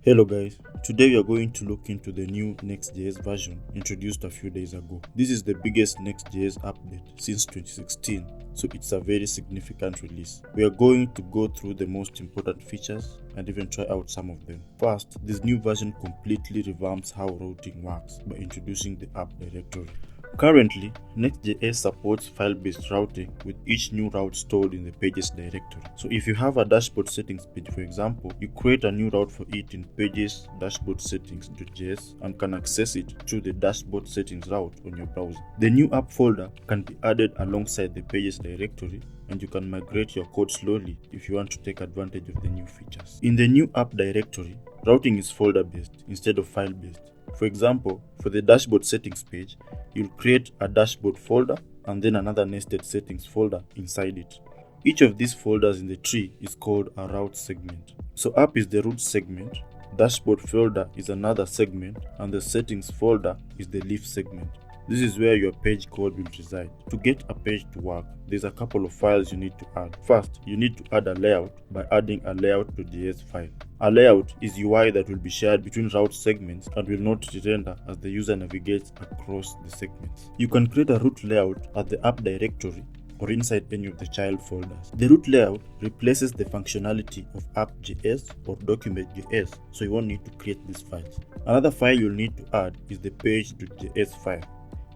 Hello guys, today we are going to look into the new Next.js version introduced a few days ago. This is the biggest Next.js update since 2016, so it's a very significant release. We are going to go through the most important features and even try out some of them. First, this new version completely revamps how routing works by introducing the app directory. Currently, Next.js supports file-based routing with each new route stored in the pages directory. So if you have a dashboard settings page, for example, you create a new route for it in pages dashboard settings.js and can access it through the dashboard settings route on your browser. The new app folder can be added alongside the pages directory, and you can migrate your code slowly if you want to take advantage of the new features. In the new app directory, routing is folder-based instead of file-based. For example, for the dashboard settings page, you'll create a dashboard folder and then another nested settings folder inside it. Each of these folders in the tree is called a route segment. So app is the root segment, dashboard folder is another segment, and the settings folder is the leaf segment. This is where your page code will reside. To get a page to work, there's a couple of files you need to add. First, you need to add a layout by adding a layout.js file. A layout is UI that will be shared between route segments and will not re-render as the user navigates across the segments. You can create a root layout at the app directory or inside any of the child folders. The root layout replaces the functionality of app.js or document.js, so you won't need to create these files. Another file you'll need to add is the page.js file.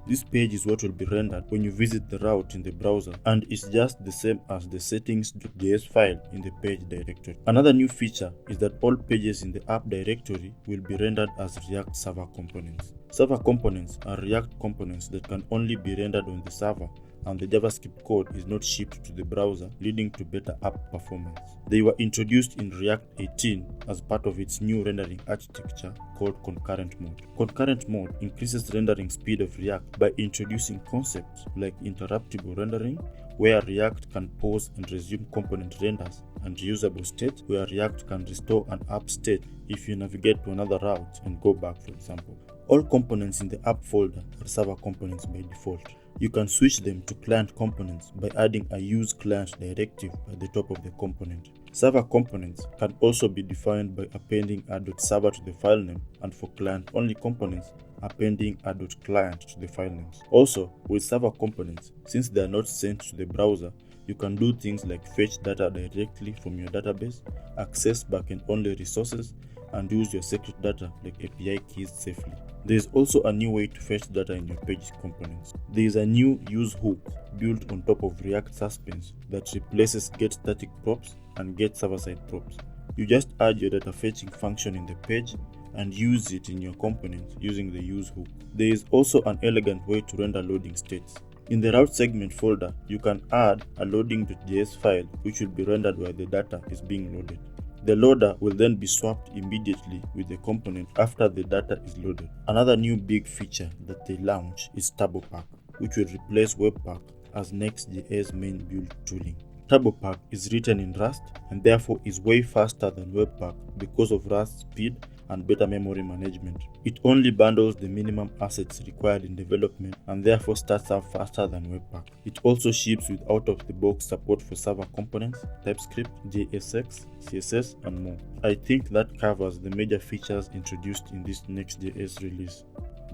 This page is what will be rendered when you visit the route in the browser and is just the same as the settings.js file in the page directory. Another new feature is that all pages in the app directory will be rendered as React server components. Server components are React components that can only be rendered on the server, and the JavaScript code is not shipped to the browser, leading to better app performance. They were introduced in React 18 as part of its new rendering architecture called concurrent mode. Concurrent mode increases rendering speed of React by introducing concepts like interruptible rendering, where React can pause and resume component renders, and reusable state, where React can restore an app state if you navigate to another route and go back, for example. All components in the app folder are server components by default. You can switch them to client components by adding a use client directive at the top of the component. Server components can also be defined by appending a.server to the file name, and for client-only components, appending a.client to the file names. Also, with server components, since they are not sent to the browser, you can do things like fetch data directly from your database, access backend-only resources, and use your secret data like API keys safely. There is also a new way to fetch data in your page components. There is a new use hook built on top of React Suspense that replaces get static props and get server-side props. You just add your data fetching function in the page and use it in your component using the use hook. There is also an elegant way to render loading states. In the route segment folder, you can add a loading.js file which will be rendered while the data is being loaded. The loader will then be swapped immediately with the component after the data is loaded. Another new big feature that they launch is TurboPack, which will replace Webpack as Next.js main build tooling. TurboPack is written in Rust and therefore is way faster than Webpack because of Rust's speed and better memory management. It only bundles the minimum assets required in development and therefore starts up faster than Webpack. It also ships with out-of-the-box support for server components, TypeScript, JSX, CSS, and more. I think that covers the major features introduced in this Next.js release.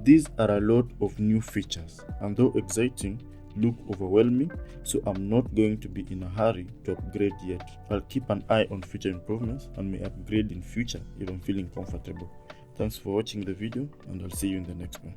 These are a lot of new features, and though exciting, look overwhelming, so I'm not going to be in a hurry to upgrade yet. I'll keep an eye on future improvements and may upgrade in future if I'm feeling comfortable. Thanks for watching the video, and I'll see you in the next one.